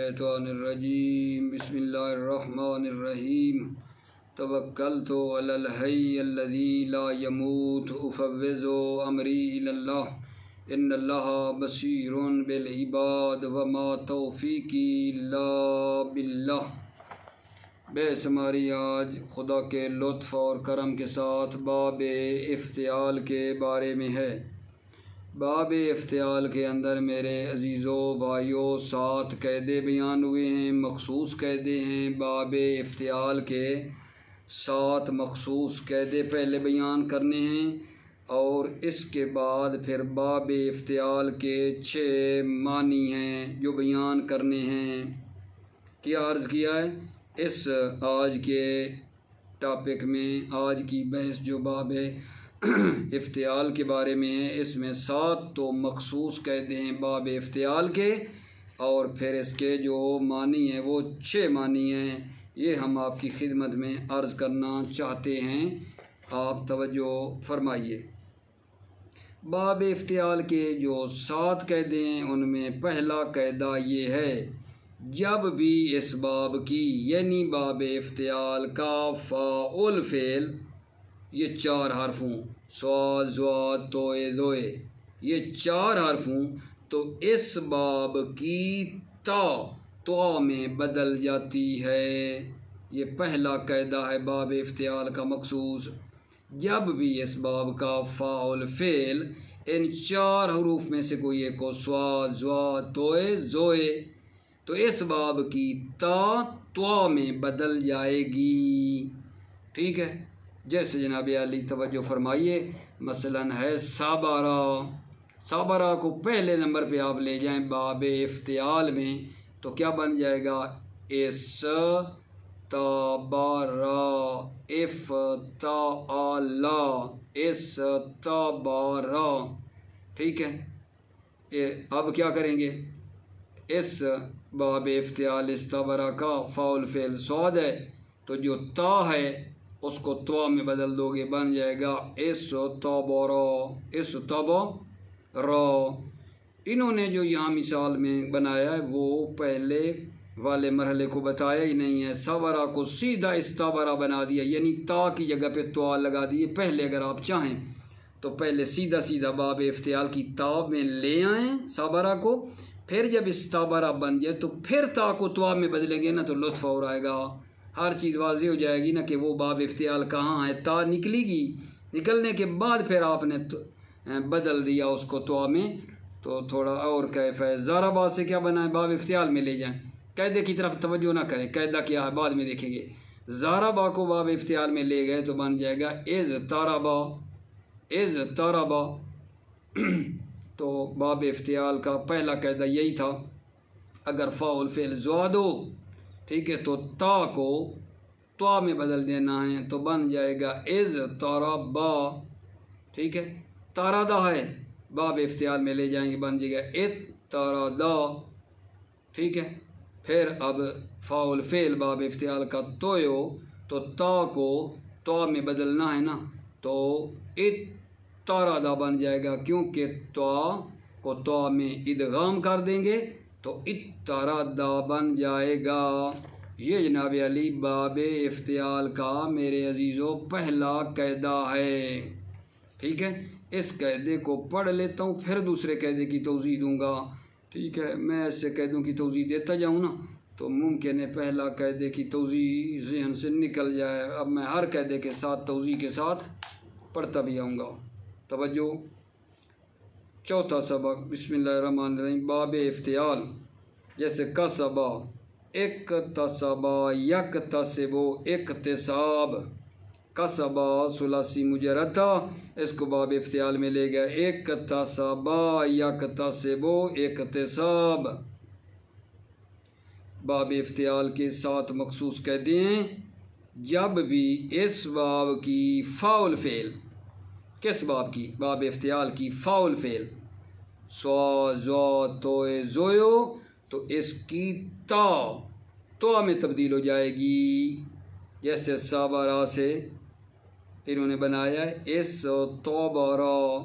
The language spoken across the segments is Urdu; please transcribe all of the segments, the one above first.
الشیطان الرجیم بسم اللہ الرحمن الرحیم توکلت علی الحی الذی لا یموت افوض امری الی اللہ ان اللہ بصیر بالعباد وما توفیقی الا باللہ۔ بحث ہماری آج خدا کے لطف اور کرم کے ساتھ باب افتعال کے بارے میں ہے۔ باب افتعال کے اندر میرے عزیزو بھائیو 7 قاعدے بیان ہوئے ہیں، مخصوص قاعدے ہیں۔ باب افتعال کے 7 مخصوص قاعدے پہلے بیان کرنے ہیں اور اس کے بعد پھر باب افتعال کے 6 معنی ہیں جو بیان کرنے ہیں۔ کیا عرض کیا ہے؟ اس آج کے ٹاپک میں آج کی بحث جو باب افتعال کے بارے میں ہے، اس میں 7 تو مخصوص قاعدے ہیں باب افتعال کے، اور پھر اس کے جو معنی ہیں وہ 6 معنی ہیں۔ یہ ہم آپ کی خدمت میں عرض کرنا چاہتے ہیں، آپ توجہ فرمائیے۔ باب افتعال کے جو 7 قاعدے ہیں ان میں پہلا قاعدہ یہ ہے، جب بھی اس باب کی یعنی باب افتعال کا فاعل فعل یہ 4 حرفوں صاد ضاد توئے ذوئے یہ 4 حرفوں تو اس باب کی تا میں بدل جاتی ہے۔ یہ پہلا قاعدہ ہے باب افتعال کا مخصوص۔ جب بھی اس باب کا فاعل فعل ان 4 حروف میں سے کوئی ایک ہو، صاد ضاد توئے ذوئے، تو اس باب کی تا میں بدل جائے گی۔ ٹھیک ہے، جیسے جناب علی توجہ فرمائیے، مثلا ہے صابرہ۔ صابرہ کو پہلے نمبر پہ آپ لے جائیں باب افتعال میں تو کیا بن جائے گا؟ استبرا افتعالا استبرا۔ ٹھیک ہے، اب کیا کریں گے؟ اس باب افتعال استبرا کا فاعل فعل صاد ہے تو جو تا ہے اس کو تو میں بدل دو گے، بن جائے گا استبرا استبرا۔ انہوں نے جو یہاں مثال میں بنایا ہے وہ پہلے والے مرحلے کو بتایا ہی نہیں ہے، صبرا کو سیدھا استبرا بنا دیا، یعنی تا کی جگہ پہ تو لگا دیے۔ پہلے اگر آپ چاہیں تو پہلے سیدھا باب افتعال کی تا میں لے آئیں صبرا کو، پھر جب استبرا بن جائے تو پھر تا کو تو میں بدلیں گے نا تو لطف اور آئے گا، ہر چیز واضح ہو جائے گی نا کہ وہ باب افتعال کہاں ہے۔ تا نکلے گی، نکلنے کے بعد پھر آپ نے بدل دیا اس کو تو میں، تو تھوڑا اور کیف ہے۔ ضربا سے کیا بنا ہے؟ باب افتعال میں لے جائیں، قاعدے کی طرف توجہ نہ کریں، قاعدہ کیا ہے بعد میں دیکھیں گے۔ ضربا کو باب افتعال میں لے گئے تو بن جائے گا اضطربا اضطربا۔ تو باب افتعال کا پہلا قاعدہ یہی تھا، اگر فاعل فعل زواد ہو، ٹھیک ہے، تو تا کو تو میں بدل دینا ہے تو بن جائے گا اضطربا۔ ٹھیک ہے، تاردا ہے باب افتعال میں لے جائیں گے، بن جائے گا اضطردا۔ ٹھیک ہے، پھر اب فاعل فعل باب افتعال کا ہو تو تا کو تو میں بدلنا ہے نا تو اضطردا بن جائے گا، کیونکہ تو کو تو میں ادغام کر دیں گے تو اضطردا بن جائے گا۔ یہ جناب علی باب افتعال کا میرے عزیزو پہلا قاعدہ ہے۔ ٹھیک ہے، اس قاعدے کو پڑھ لیتا ہوں پھر دوسرے قاعدے کی توضیح دوں گا۔ ٹھیک ہے، میں ایسے قاعدوں کی توضیح دیتا جاؤں نا تو ممکن ہے پہلا قاعدے کی توضیح ذہن سے نکل جائے۔ اب میں ہر قاعدے کے ساتھ توضیح کے ساتھ پڑھتا بھی آؤں گا، توجہ۔ چوتھا سبق، بسم اللہ الرحمن الرحیم۔ باب افتعال جیسے کسبا اکتسبا یکتسب اکتساب، کسبا ثلاثی مجرد تھا، اس کو باب افتعال میں لے گیا اکتسبا یکتسب اکتساب۔ باب افتعال کے 7 مخصوص قاعدے ہیں، جب بھی اس باب کی فاعل فعل، کس باب کی؟ باب افتعال کی فاعل فعل صاد ضاد توئے ذوئے تو اس کی تو میں تبدیل ہو جائے گی۔ جیسے صابرہ سے انہوں نے بنایا ہے استبرا،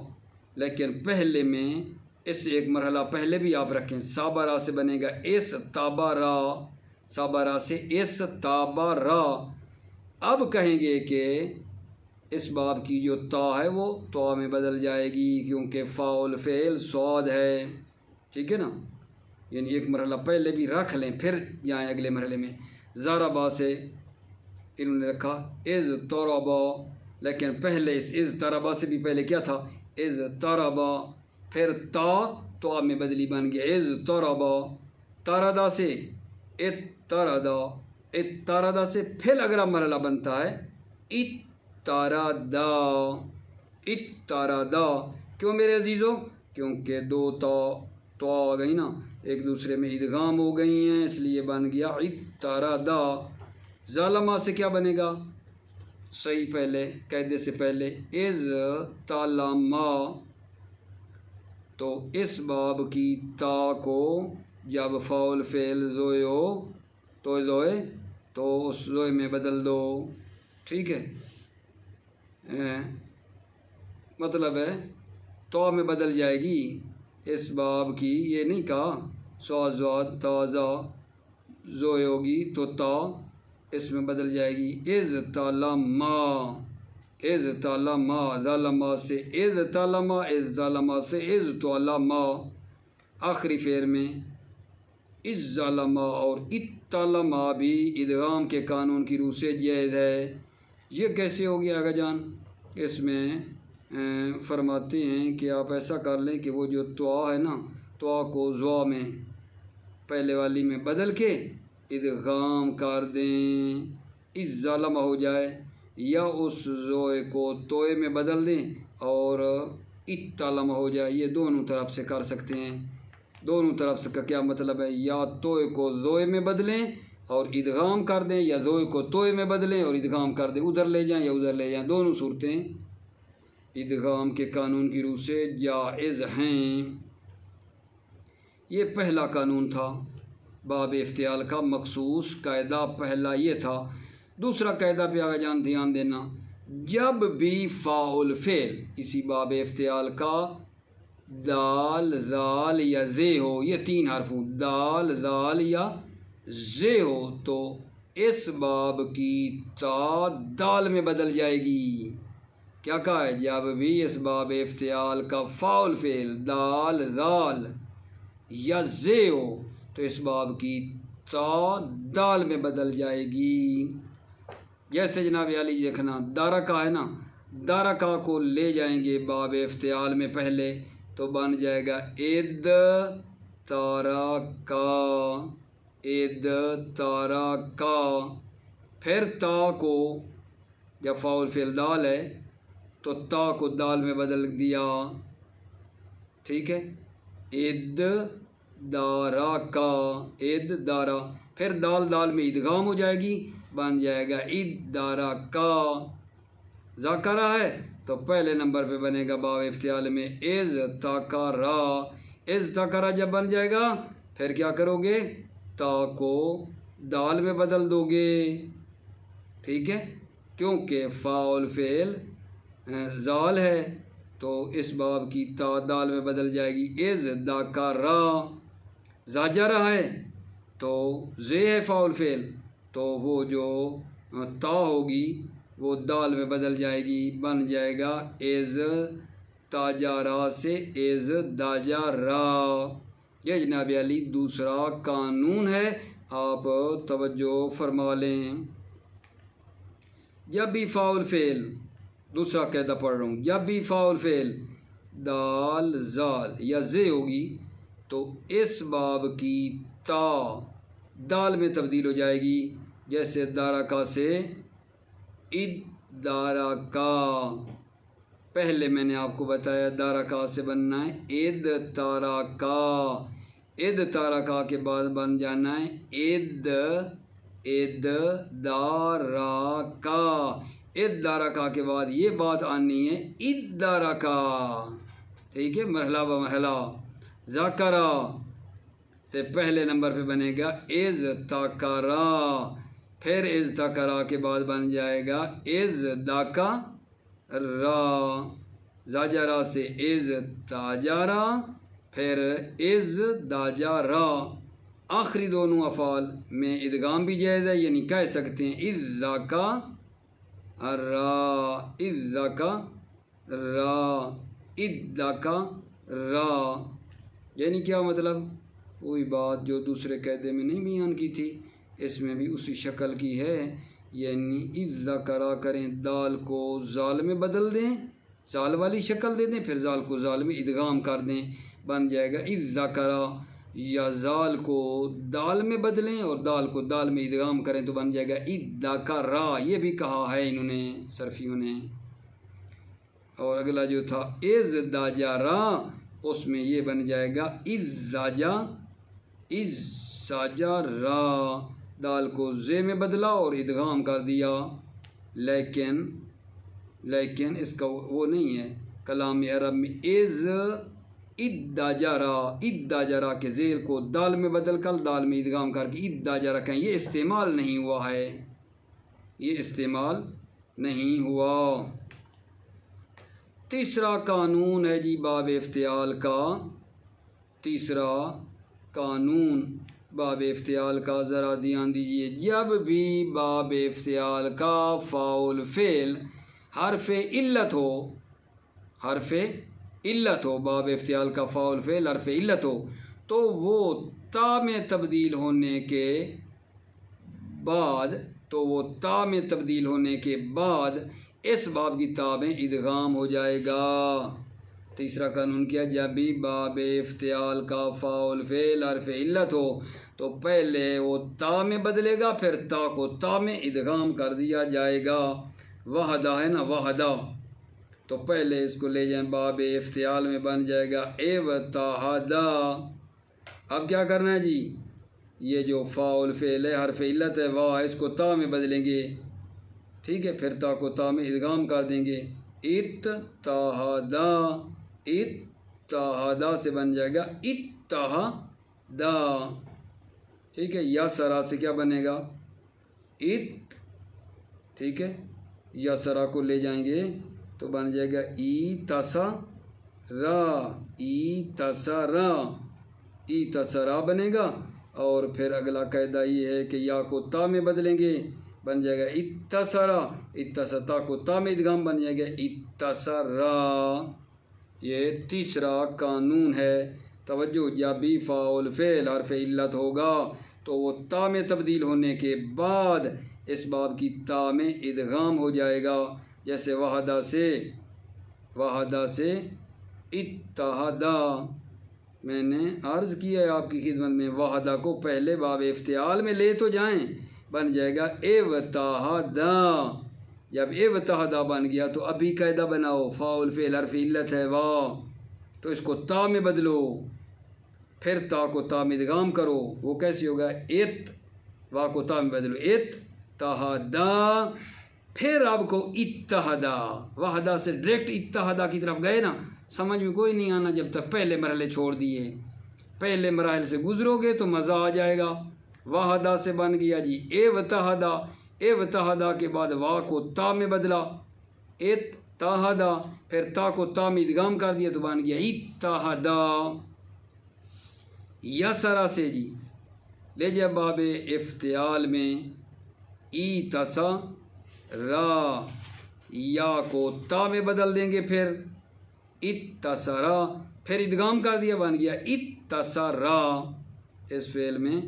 لیکن پہلے میں اس سے ایک مرحلہ پہلے بھی آپ رکھیں، صابرہ سے بنے گا اس تابرا، صابرہ سے اس تابرا۔ اب کہیں گے کہ اس باب کی جو تا ہے وہ تو میں بدل جائے گی کیونکہ فاعل فعل صاد ہے، ٹھیک ہے نا، یعنی ایک مرحلہ پہلے بھی رکھ لیں پھر جائیں اگلے مرحلے میں۔ ضربا سے انہوں نے رکھا از تربا، لیکن پہلے اس از تربا سے بھی پہلے کیا تھا؟ از تربا، پھر تا تو اب میں بدلی بن گیا از تربا۔ تردا سے ات تردا، ات تردا سے پھر اگلا مرحلہ بنتا ہے ات تردا، ات تردا۔ کیوں میرے عزیزوں؟ کیونکہ دو تا تو آ گئی نا، ایک دوسرے میں ادغام ہو گئی ہیں، اس لیے بن گیا ات تردا۔ ظالمہ سے کیا بنے گا؟ صحیح پہلے قاعدے سے پہلے از تالما، تو اس باب کی تا کو جب فاعل فعل زوئے ہو تو زوئے تو اس زوئے میں بدل دو، ٹھیک ہے، مطلب ہے تو میں بدل جائے گی اس باب کی، یہ نہیں کہا سوازواد تازہ زوئے ہوگی تو تا اس میں بدل جائے گی از تالما، از تالما۔ ظالما سے از تالما، از ظالما سے از تالما۔ آخری فعل میں از ظالما اور ات تالما بھی ادغام کے قانون کی روح سے جائز ہے۔ یہ کیسے ہو گیا آگا جان؟ اس میں فرماتے ہیں کہ آپ ایسا کر لیں کہ وہ جو توا ہے نا، توا کو زوا میں پہلے والی میں بدل کے ادغام کر دیں، اس ظالمہ ہو جائے، یا اس زوئے کو توئے میں بدل دیں اور اتالمہ ہو جائے۔ یہ دونوں طرف سے کر سکتے ہیں، دونوں طرف سے کا کیا مطلب ہے؟ یا توئے کو زوئے میں بدلیں اور ادغام کر دیں، یا زوئے کو توئے میں بدلیں اور ادغام کر دیں، ادھر لے جائیں یا ادھر لے جائیں، دونوں صورتیں ادغام کے قانون کی روح سے جائز ہیں۔ یہ پہلا قانون تھا باب افتعال کا مخصوص قاعدہ، پہلا یہ تھا۔ دوسرا قاعدہ پہ آگے جان دھیان دینا، جب بھی فاعل فعل اسی باب افتعال کا دال ذال یا زے ہو، یہ تین حرف ہوں، دال ذال یا زے ہو، تو اس باب کی تا دال میں بدل جائے گی۔ کیا کہا ہے؟ جب بھی اس باب افتعال کا فاعل فعل دال ذال یا زے ہو تو اس باب کی تا دال میں بدل جائے گی۔ جیسے جناب علی دیکھنا دارکا ہے نا، دارکا کو لے جائیں گے باب افتعال میں پہلے تو بن جائے گا اد تارکا، اد تارکا۔ پھر تا کو جب فاعل فعل دال ہے تو تا کو دال میں بدل دیا، ٹھیک ہے، اد دارا کا، اد دارا، پھر دال دال میں ادغام ہو جائے گی، بن جائے گا اد دارا کا۔ ذاکرہ ہے تو پہلے نمبر پہ بنے گا باب افتعال میں از تاکارا، از تاکارا جب بن جائے گا پھر کیا کرو گے؟ تا کو دال میں بدل دو گے، ٹھیک ہے، کیونکہ فاعل فعل زال ہے تو اس باب کی تا دال میں بدل جائے گی از داکارا۔ زاجرہ ہے تو زے ہے فاعل فعل، تو وہ جو تا ہوگی وہ دال میں بدل جائے گی، بن جائے گا از تاجارا سے از داجارا۔ یہ جناب علی دوسرا قانون ہے، آپ توجہ فرما لیں۔ جب بھی فاعل فعل، دوسرا قاعدہ پڑھ رہا ہوں، جب بھی فاعل فعل دال زال یا زے ہوگی تو اس باب کی تا دال میں تبدیل ہو جائے گی، جیسے دارکا سے اد دارکا، پہلے میں نے آپ کو بتایا دارکا سے بننا ہے اد تارکا، اد تارکا کے بعد بن جانا ہے اد دارکا، اد دارکا کے بعد یہ بات آنی ہے اد دارکا، ٹھیک ہے، مرحلہ بہ مرحلہ۔ ذاکرہ سے پہلے نمبر پہ بنے گا از تاکارا، پھر از تاکارا کے بعد بن جائے گا از داکارا۔ زاجرہ سے از تاجارا، پھر از داجا را آخری دونوں افعال میں ادغام بھی جائز ہے، یعنی کہہ سکتے ہیں اذا کا را، اذا کا را، اذا کا را، یعنی کیا مطلب؟ وہی بات جو دوسرے قاعدے میں نہیں بیان کی تھی، اس میں بھی اسی شکل کی ہے، یعنی اذا کرا کریں، دال کو زال میں بدل دیں، زال والی شکل دے دیں، پھر زال کو زال میں ادغام کر دیں، بن جائے گا اذا کرا، یا زال کو دال میں بدلیں اور دال کو دال میں ادغام کریں تو بن جائے گا اذا کرا، یہ بھی کہا ہے انہوں نے صرفیوں نے۔ اور اگلا جو تھا از داجا را، اس میں یہ بن جائے گا اذاجا، اذاجا را، دال کو زے میں بدلا اور ادغام کر دیا، لیکن اس کا وہ نہیں ہے کلام عرب میں از اداجرا، اداجرا کے زیر کو دال میں بدل کر دال میں ادغام کر کے اداجرا کہیں، یہ استعمال نہیں ہوا ہے، یہ استعمال نہیں ہوا۔ تیسرا قانون ہے جی باب افتعال کا، تیسرا قانون باب افتعال کا ذرا دھیان دیجئے، جب بھی باب افتعال کا فاعل فعل حرف علت ہو، حرف علت ہو، باب افتعال کا فاعل فعل حرف علت ہو، تو وہ تا میں تبدیل ہونے کے بعد، تو وہ تا میں تبدیل ہونے کے بعد اس باب کی تا میں ادغام ہو جائے گا۔ تیسرا قانون کیا؟ جب بھی باب افتعال کا فاعل فعل حرف علت ہو تو پہلے وہ تا میں بدلے گا، پھر تا کو تا میں ادغام کر دیا جائے گا۔ وحدہ ہے نا، وحدہ، تو پہلے اس کو لے جائیں باب افتعال میں بن جائے گا ابتحدا۔ اب کیا کرنا ہے جی؟ یہ جو فاعل فعل ہے حرف علت ہے واہ، اس کو تا میں بدلیں گے، ٹھیک ہے، پھر تا کو تا میں ادغام کر دیں گے، اتحدا، اتحدا سے بن جائے گا اتحدا، ٹھیک ہے۔ یا سرا سے کیا بنے گا؟ ٹھیک ہے، یا سرا کو لے جائیں گے تو بن جائے گا ای تسرا، ای تسرا، ای تسرا بنے گا، اور پھر اگلا قاعدہ یہ ہے کہ یا کو تا میں بدلیں گے، بن جائے گا اتسرا، اتستا کو تا میں ادغام بن جائے گا اتسرا۔ یہ تیسرا قانون ہے۔ توجہ، جب بھی فاعل فعل حرف علت ہوگا تو وہ تا میں تبدیل ہونے کے بعد اس باب کی تا میں ادغام ہو جائے گا، جیسے وحدہ سے اتحدا، میں نے عرض کیا ہے آپ کی خدمت میں، وحدہ کو پہلے باب افتعال میں لے تو جائیں، بن جائے گا ابتحدا۔ جب ابتحدا بن گیا تو ابھی قاعدہ بناؤ، فاعل فعل حرف علت ہے واہ، تو اس کو تا میں بدلو، پھر تا کو تا میں ادغام کرو، وہ کیسے ہوگا؟ واہ کو تا میں بدلو اتحدا، پھر آپ کو اتحدا، وحدہ سے ڈائریکٹ اتحدا کی طرف گئے نا، سمجھ میں کوئی نہیں آنا جب تک پہلے مرحلے چھوڑ دیے، پہلے مراحل سے گزرو گے تو مزہ آ جائے گا۔ وحدہ سے بن گیا جی ابتحدا، ابتحدا کے بعد واہ کو تا میں بدلا اتحدا، پھر تا کو تا میں ادغام کر دیا تو بن گیا اتحدا۔ یسرا سے جی لے جائے باب افتعال میں ای تسا را، یا کو تا میں بدل دیں گے، پھر اتسرا، پھر ادغام کر دیا، بن گیا اتسرا۔ اس فعل میں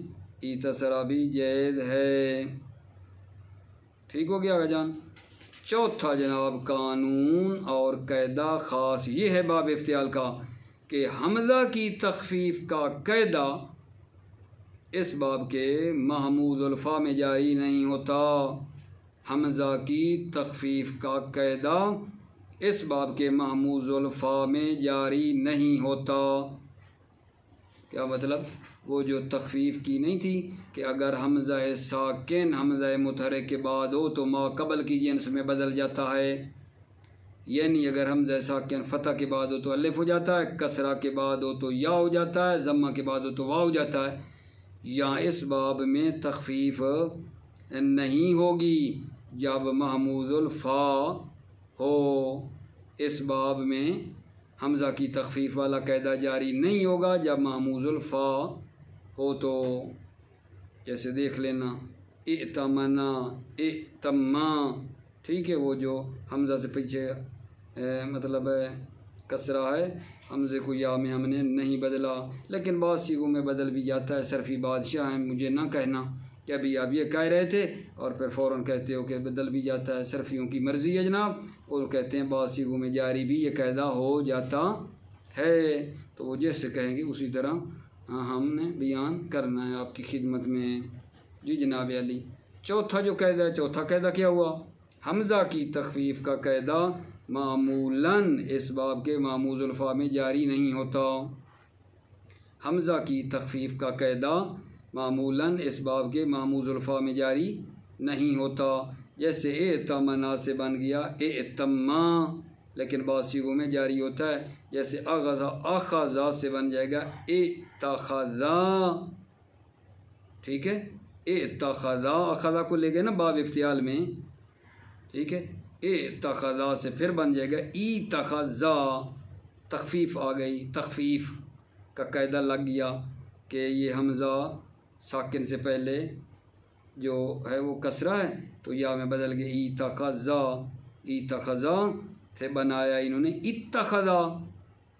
اتسرا بھی جائز ہے، ٹھیک ہو گیا جان۔ چوتھا جناب قانون اور قاعدہ خاص یہ ہے باب افتعال کا کہ حمزہ کی تخفیف کا قاعدہ اس باب کے محمود الفا میں جاری نہیں ہوتا، حمزہ کی تخفیف کا قاعدہ اس باب کے محمود الفا میں جاری نہیں ہوتا۔ کیا مطلب؟ وہ جو تخفیف کی نہیں تھی کہ اگر حمزہ ساکن حمزہ متحرک کے بعد ہو تو ما قبل کی جنس میں بدل جاتا ہے، یعنی اگر حمزہ ساکن فتح کے بعد ہو تو الف ہو جاتا ہے، کسرہ کے بعد ہو تو یا ہو جاتا ہے، ضمہ کے بعد ہو تو واو ہو جاتا ہے۔ یہاں اس باب میں تخفیف نہیں ہوگی جب محمود الفا ہو، اس باب میں حمزہ کی تخفیف والا قاعدہ جاری نہیں ہوگا جب محموز الفا ہو تو، جیسے دیکھ لینا ائتمنا، ائتما، ٹھیک ہے، وہ جو حمزہ سے پیچھے مطلب کسرہ ہے، حمزے کو یا میں ہم نے نہیں بدلا، لیکن بعض سیغوں میں بدل بھی جاتا ہے۔ صرفی بادشاہ ہیں، مجھے نہ کہنا کہ ابھی آپ یہ کہہ رہے تھے اور پھر فوراً کہتے ہو کہ بدل بھی جاتا ہے، صرفیوں کی مرضی ہے جناب، اور کہتے ہیں بعض سیغوں میں جاری بھی یہ قاعدہ ہو جاتا ہے، تو وہ جیسے کہیں گے اسی طرح ہم نے بیان کرنا ہے آپ کی خدمت میں۔ جی جناب علی، چوتھا جو قاعدہ ہے، چوتھا قاعدہ کیا ہوا؟ حمزہ کی تخفیف کا قاعدہ معمولاً اس باب کے محموز الفا میں جاری نہیں ہوتا۔ حمزہ کی تخفیف کا قاعدہ معمولاً اس باب کے محموز الفا میں جاری نہیں ہوتا، جیسے ائتمنا سے بن گیا ائتما، لیکن بعض صیغوں میں جاری ہوتا ہے، جیسے اغذا، اخذا سے بن جائے گا اتخذا، ٹھیک ہے، اتخذا، اخذا کو لے گئے نا باب افتعال میں، ٹھیک ہے، اتخذا سے پھر بن جائے گا اتخذا، تخفیف آ گئی، تخفیف کا قاعدہ لگ گیا کہ یہ حمزہ ساکن سے پہلے جو ہے وہ کسرہ ہے تو یا میں بدل گئے اتخذا، اتخذا سے بنایا انہوں نے اتخذا،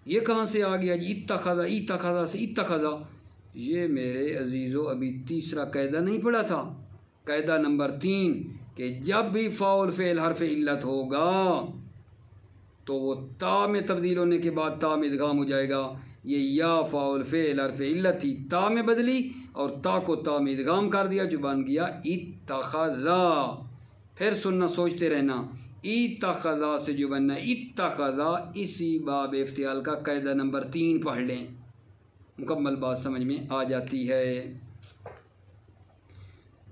یہ کہاں سے آ گیا جی اتخذا، اتخذا سے اتخذا؟ یہ میرے عزیزو ابھی تیسرا قاعدہ نہیں پڑھا تھا، قاعدہ نمبر 3 کہ جب بھی فاعل فعل حرف علت ہوگا تو وہ تا میں تبدیل ہونے کے بعد تا میں ادغام ہو جائے گا۔ یہ یا فاعل فعل حرف علت تھی، تا میں بدلی اور تا کو تا میں ادغام کر دیا جو بن گیا اتخذا۔ پھر سننا، سوچتے رہنا، اتخذا سے جو بننا اتخذا، اسی باب افتعال کا قاعدہ نمبر 3 پڑھ لیں، مکمل بات سمجھ میں آ جاتی ہے۔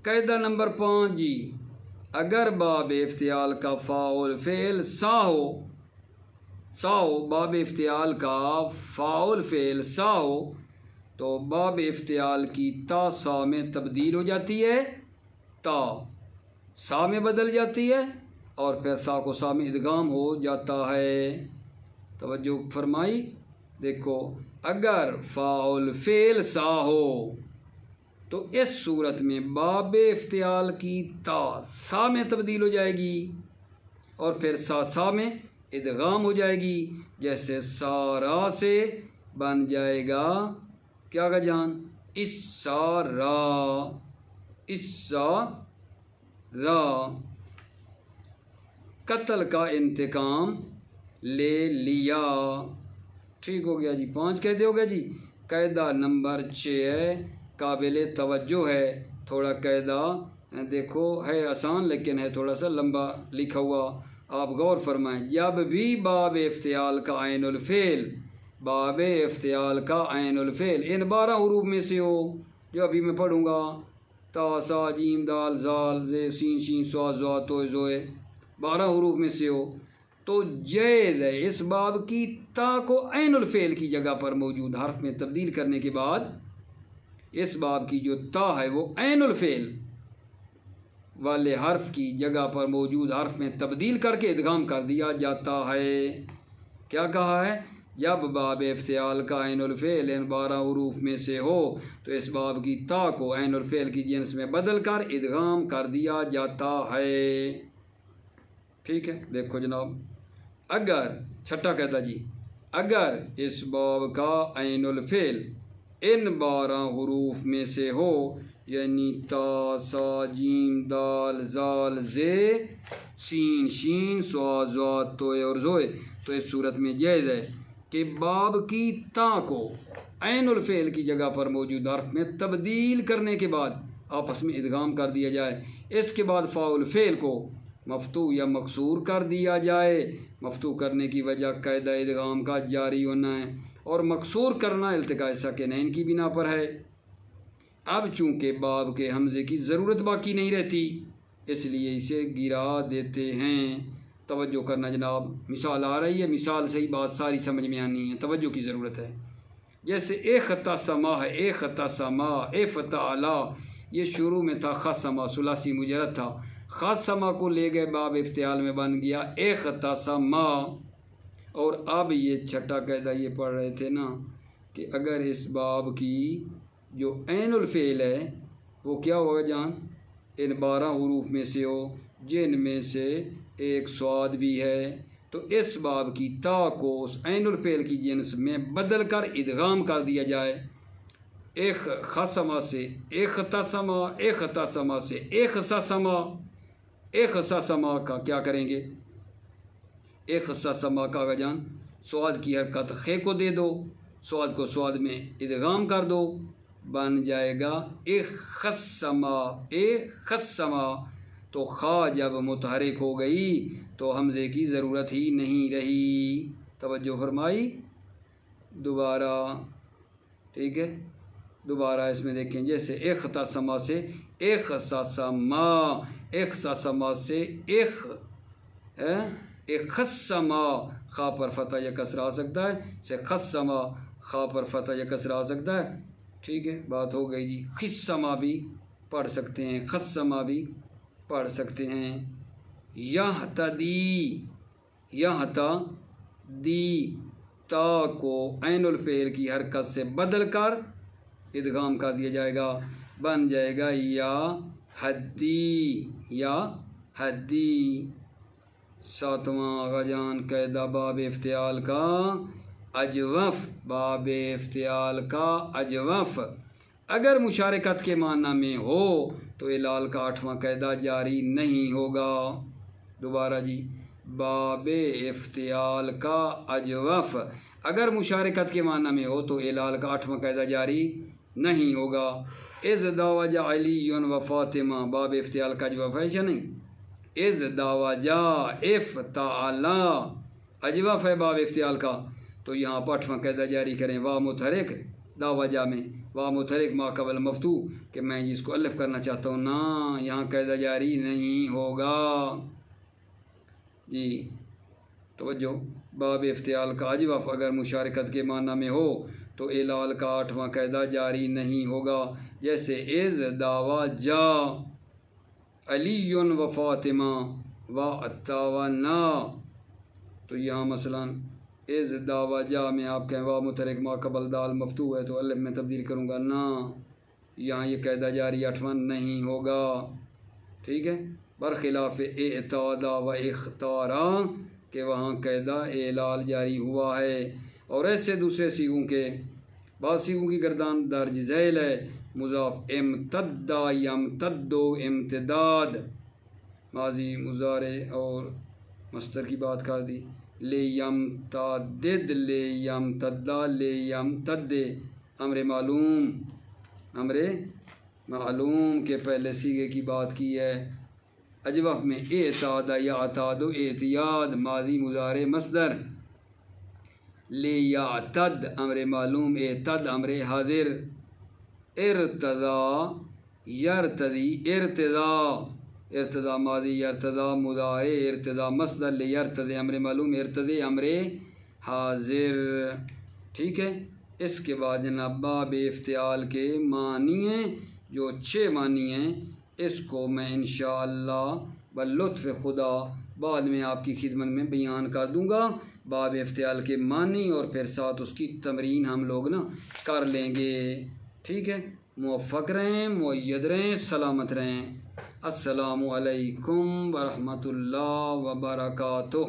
قاعدہ نمبر 5 جی، اگر باب افتعال کا فاعل فعل سا ہو، باب افتعال کا فاعل فعل سا ہو تو باب افتعال کی تا سا میں تبدیل ہو جاتی ہے، تا سا میں بدل جاتی ہے اور پھر سا کو سا میں ادغام ہو جاتا ہے۔ توجہ فرمائی، دیکھو اگر فاعل فعل سا ہو تو اس صورت میں باب افتعال کی تا سا میں تبدیل ہو جائے گی اور پھر سا میں ادغام ہو جائے گی، جیسے سارا سے بن جائے گا کیا کا جان اسارا، اسارا، قتل کا انتقام لے لیا، ٹھیک ہو گیا جی، 5 قاعدے ہو گئے جی۔ قاعدہ نمبر 6 ہے، قابل توجہ ہے، تھوڑا قاعدہ دیکھو ہے آسان لیکن ہے تھوڑا سا لمبا لکھا ہوا، آپ غور فرمائیں۔ جب بھی باب افتعال کا عین الفعل، باب افتعال کا عین الفعل ان 12 حروف میں سے ہو جو ابھی میں پڑھوں گا، تا سا جیم دال زال زے سین شین صاد ضا تو زوئے، 12 حروف میں سے ہو تو جائز ہے اس باب کی تا کو عین الفعل کی جگہ پر موجود حرف میں تبدیل کرنے کے بعد اس باب کی جو تا ہے وہ عین الفعل والے حرف کی جگہ پر موجود حرف میں تبدیل کر کے ادغام کر دیا جاتا ہے۔ کیا کہا ہے؟ جب باب افتعال کا عین الفعل ان 12 حروف میں سے ہو تو اس باب کی تا کو عین الفعل کی جنس میں بدل کر ادغام کر دیا جاتا ہے، ٹھیک ہے۔ دیکھو جناب، اگر چھٹا قاعدہ جی، اگر اس باب کا عین الفعل ان 12 حروف میں سے ہو، یعنی تا سا جیم دال زال زے سین شین صاد ضا توئے اور زوئے، تو اس صورت میں جائز ہے کہ باب کی تا کو عین الفعل کی جگہ پر موجود حرف میں تبدیل کرنے کے بعد آپس میں ادغام کر دیا جائے، اس کے بعد فاعل فعل کو مفتوح یا مکسور کر دیا جائے۔ مفتوح کرنے کی وجہ قاعدہ ادغام کا جاری ہونا ہے اور مکسور کرنا التقاء ساکنین کی بنا پر ہے۔ اب چونکہ باب کے حمزے کی ضرورت باقی نہیں رہتی اس لیے اسے گرا دیتے ہیں۔ توجہ کرنا جناب، مثال آ رہی ہے، مثال سے ہی بات ساری سمجھ میں آنی ہے، توجہ کی ضرورت ہے۔ جیسے اے خطہ سما ہے، اے خطہ سما، اے فتح علا، یہ شروع میں تھا خصما، ثلاثی مجرد تھا، خصما کو لے گئے باب افتعال میں بن گیا اے خطہ سما، اور اب یہ چھٹا قاعدہ یہ پڑھ رہے تھے نا کہ اگر اس باب کی جو عین الفعل ہے وہ کیا ہوگا جان، ان 12 حروف میں سے ہو جن میں سے ایک صاد بھی ہے، تو اس باب کی تا کو اس عین الفعل کی جنس میں بدل کر ادغام کر دیا جائے۔ ایک خصمہ سے اختصمہ، اختصمہ سے اختصمہ، اختصمہ کا کیا کریں گے، اختصمہ کا آگا جان سواد کی حرکت خے کو دے دو، سواد کو سواد میں ادغام کر دو، بن جائے گا اختصمہ، اختصمہ۔ تو خا جب متحرک ہو گئی تو حمزے کی ضرورت ہی نہیں رہی، توجہ فرمائی۔ دوبارہ ٹھیک ہے، دوبارہ اس میں دیکھیں، جیسے اختصمہ سے اختصمہ، اختصمہ سے اختصمہ، خا پر فتح یا کسر آ سکتا ہے، سے خصمہ خا پر فتح یا کسر آ سکتا ہے، ٹھیک ہے، بات ہو گئی جی۔ خصمہ بھی پڑھ سکتے ہیں، خصمہ بھی پڑھ سکتے ہیں۔ یہتدی، یہتدی، تا کو عین الفعل کی حرکت سے بدل کر ادغام کر دیا جائے گا، بن جائے گا یا حدی، یا حدی۔ 7واں آغا جان قاعدہ باب افتعال کا اجوف، باب افتعال کا اجوف اگر مشارکت کے معنی میں ہو تو اعلال کا 8واں قاعدہ جاری نہیں ہوگا۔ دوبارہ جی، باب افتعال کا اجوف اگر مشارکت کے معنی میں ہو تو اعلال کا 8واں قاعدہ جاری نہیں ہوگا۔ اذ داوجا علی و فاطمہ، باب افتعال کا اجوف ہے یا نہیں؟ اذ داوجا افتعالا اجوف ہے باب افتعال کا، تو یہاں پر 8واں قاعدہ جاری کریں، وا متحرک داوجا میں، وا متحرک ما قبل مفتوح، کہ میں جس کو الف کرنا چاہتا ہوں نا، یہاں قاعدہ جاری نہیں ہوگا جی۔ توجہ، باب افتعال کا اجوف اگر مشارکت کے معنی میں ہو تو اعلال کا 8واں قاعدہ جاری نہیں ہوگا، جیسے اذ داوجا علی و فاطمہ و اتاونا، تو یہاں مثلا اذ داوجا میں آپ کہیں وا متحرک ما قبل دال مفتوح ہے تو الف میں تبدیل کروں گا نا، یہاں یہ قاعدہ جاری 8واں نہیں ہوگا، ٹھیک ہے، برخلاف اعتادا و اختارا کہ وہاں قاعدہ اعلال جاری ہوا ہے۔ اور ایسے دوسرے سیغوں کے بعض سیغوں کی گردان درج ذیل ہے، مضاف امتدا یمتدو امتداد، ماضی مضارع اور مصدر کی بات کر دی، لے یمتدد لے یمتدا لے یمتد، امر معلوم، امر معلوم کے پہلے سیغے کی بات کی ہے۔ اجوف میں اعتاد یعتاد اعتیاد، ماضی مضارع مصدر، لے یعتد امر معلوم، اعتد امر حاضر، ارتضا یرتضی ارتضا، ارتضا ماضی یرتضا مضارع، ارتضا مصدر، لے یرتضی امر معلوم، ارتضی امر حاضر، ٹھیک ہے۔ اس کے بعد جناب باب افتعال کے معنی ہیں، جو 6 معنی ہیں، اس کو میں انشاءاللہ باللطف خدا بعد میں آپ کی خدمت میں بیان کر دوں گا، باب افتعال کے معنی، اور پھر ساتھ اس کی تمرین ہم لوگ نا کر لیں گے، ٹھیک ہے۔ موفق رہیں، مؤید رہیں، سلامت رہیں۔ السلام علیکم ورحمۃ اللہ وبرکاتہ۔